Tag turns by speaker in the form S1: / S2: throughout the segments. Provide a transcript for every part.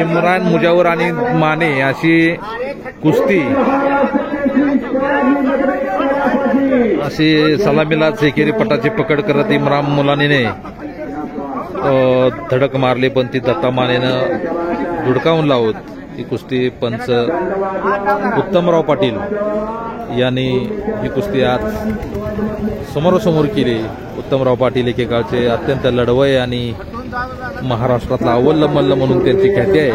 S1: इम्रान मुजावर आणि माने अशी कुस्ती अशी सलामीला एकेरी पटाची पकड करत इम्रान मुलानीने धडक मारली, पण ती दत्ता मानेनं धुडकावून लावत ही कुस्ती पंच उत्तमराव पाटील यांनी ही कुस्ती आज समोरासमोर केली। उत्तमराव पाटील एकेकाळचे अत्यंत लढवय आणि महाराष्ट्रातला अव्वल मल्ल म्हणून त्यांची ख्याती आहे।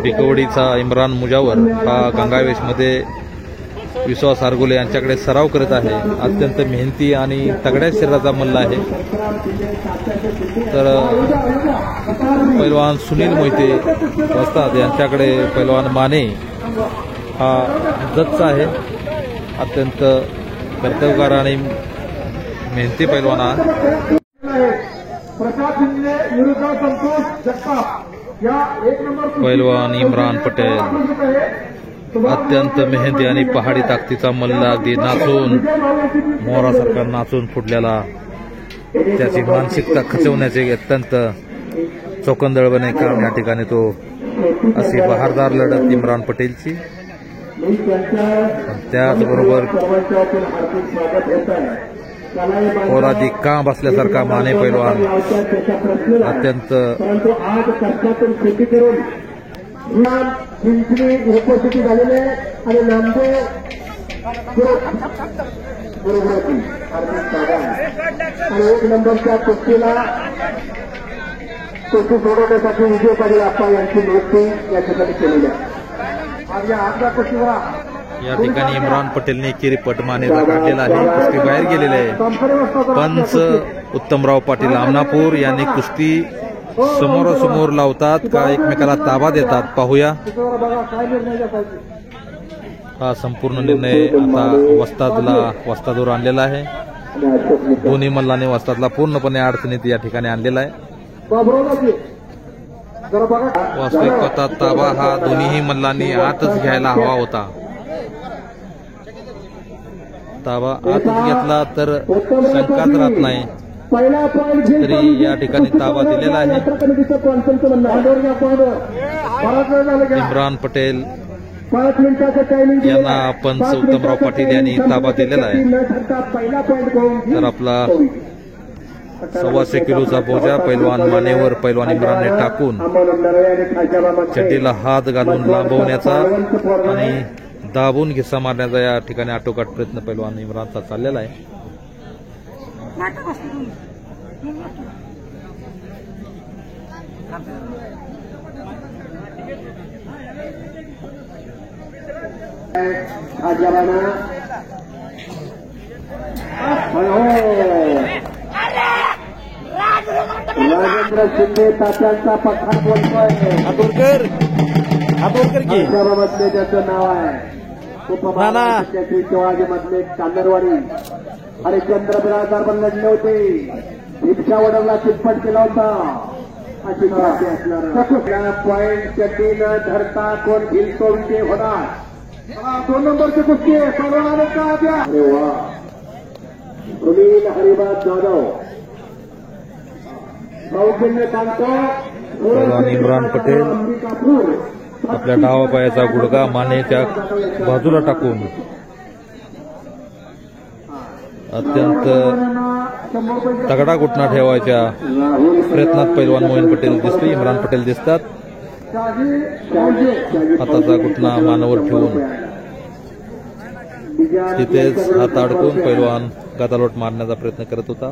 S1: भिकवडीचा इम्रान मुजावर हा गंगावेशमध्ये विश्वास आरगुले यांच्याकडे सराव करत आहे। अत्यंत मेहनती आणि तगड्या शरीराचा मल्ल आहे। तर पैलवान सुनील मोहिते वस्ताद यांच्याकडे पैलवान माने हा जजचा आहे। अत्यंत कर्तव्यगार आणि मेहनती पैलवान पैलवान इम्रान पटेल अत्यंत मेहनती आणि पहाडी ताकदीचा मल्ल, अगदी नाचून मोरासारखा नाचून फुटलेला, त्याची मानसिकता खचवण्याचे अत्यंत चोखंदळपणे काम या ठिकाणी तो अशी बहारदार लढत इम्रान पटेलची। त्याचबरोबर पोरादी काम असल्यासारखा माने पैलवान अत्यंत
S2: उपस्थिती झालेले आणि नामदेव आणि 1 नंबरच्या कुस्तीला कुस्ती सोडवण्यासाठी विजय पाटील आप्पा यांची नियुक्ती या ठिकाणी केलेली आहे। आज या कुस्तीवर
S1: या ठिकाणी इम्रान पटेलने एकेरी पट मानेचा काढलेला आहे। कुस्ती बाहेर गेलेली आहे। पंच उत्तमराव पाटील आमनापूर यांनी कुस्ती समोरासमोर लावतात का एकमेकाला ताबा देतात पाहूया। हा संपूर्ण निर्णय आता वस्तादवर आणलेला आहे। दोन्ही मल्लाने वस्तादला पूर्णपणे अडचणीत या ठिकाणी आणलेला आहे। वास्तविक पाहता ताबा हा दोन्ही मल्लांनी आतच घ्यायला हवा होता। ताबा आतच घेतला तर शंकाच राहत नाही, तरी या ठिकाणी ताबा दिलेला आहे। इम्रान पटेल यांना पंच उत्तमराव पाटील यांनी ताबा दिलेला आहे। तर आपला 1.25 किलोचा बोजा पैलवान मानेवर पैलवान इम्रानने टाकून चड्डीला हात घालून लांबवण्याचा आणि दाबून घिसा मारण्याचा या ठिकाणी आटोकाट प्रयत्न पैलवान इम्रानचा चाललेला आहे।
S2: राजेंद्र शिंदे तात्यांचा पठाण बोलतोय।
S1: हातोडकर की
S2: मधले ज्याचं नाव आहे उपमहाराष्ट्राचे शिवाजी मधले कांदरवाडी हरिश्चंद्र बिराजदार पण लढले होते। रिक्षा वडवला चितपट केला होता अशी असणार पॉइंट चड्डीनं धरता कोण ढील तोडते होणार। 2 नंबरची कुस्ती सर्वांना का द्या। अरे वा, सुनील हरिबाद जाधव
S1: पैलवान इम्रान पटेल आपल्या डावा पायाचा गुडघा मानेच्या बाजूला टाकून अत्यंत तगडा घुटणा ठेवायच्या प्रयत्नात पैलवान मोहीन पटेल दिसते, इम्रान पटेल दिसतात। हाताचा घुटणा मानावर ठेवून तिथेच हात अडकून पैलवान गदालोट मारण्याचा प्रयत्न करत होता।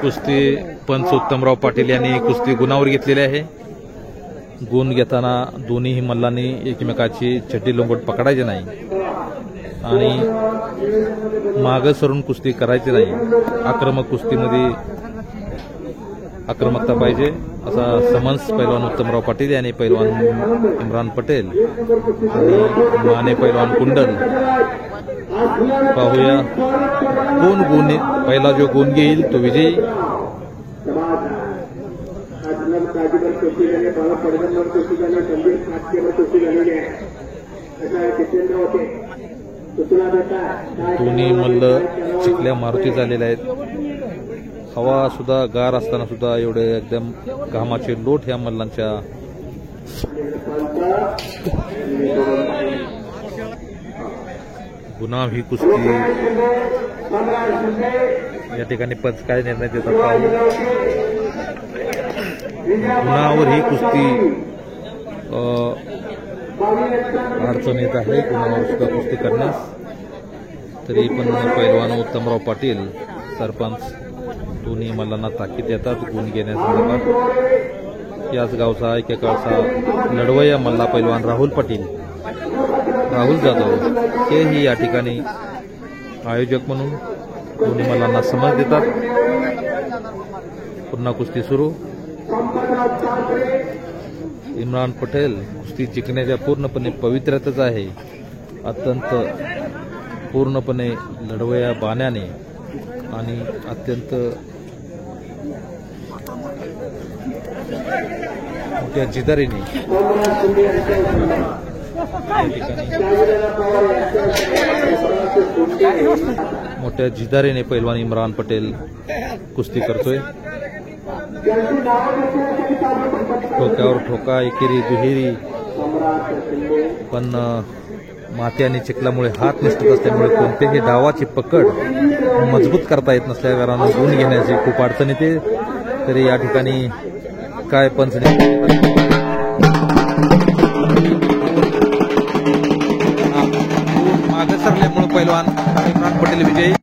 S1: कुस्ती पंच उत्तमराव पाटील यांनी कुस्ती गुणावर घेतलेली आहे। गुण घेताना दोन्ही मल्लांनी एकमेकाची चड्डी लोंगोट पकडायचे नाही आणि मागे सरून कुस्ती करायची नाही। आक्रमक कुस्तीमध्ये आक्रमकता पाहिजे असा समन्स पैलवान उत्तमराव पाटील यांनी पैलवान इम्रान पटेल आणि माने पैलवान कुंडल पाहूया कोण गुण पहिला जो गुण घेईल तो विजयी।
S2: जितेंद्र होते तुला बेटा
S1: दोन्ही मल्ल चिखल्या मारुती झालेले आहेत. हवा सुद्धा गार असताना सुद्धा एवढे एकदम घामाचे लोट ह्या मल्लांच्या गुन्हा ही कुस्ती या ठिकाणी पंच काय निर्णय देतात पाहू. गुन्हावर ही कुस्ती अडचण येत आहे गुन्हावर सुद्धा कुस्ती करण्यास. तरी पण पैलवान उत्तमराव पाटील सरपंच दोन्ही मल्लांना ताकीद देतात गुण घेण्यासंदर्भात. याच गावचा एकेकाळचा लढवय्या मल्ला पैलवान राहुल जाधव हेही या ठिकाणी आयोजक म्हणून दोन्ही मल्लांना समज देतात. पुन्हा कुस्ती सुरू. इम्रान पटेल कुस्ती जिंकण्याच्या पूर्णपणे पवित्र्यातच आहे. अत्यंत पूर्णपणे लढवया बाण्याने आणि अत्यंत मोठ्या जिदारीने पैलवान इम्रान पटेल कुस्ती करतोय. ठोक्यावर ठोका एकेरी दुहेरी पण माती आणि चिखलामुळे हात निसटत असल्यामुळे कोणत्याही डावाची पकड मजबूत करता येत नसल्या कारणाने गुण घेण्याची खूप अडचण येते. तरी या ठिकाणी काय पंच मागे सरल्यामुळे पैलवान इम्रान पटेल विजयी.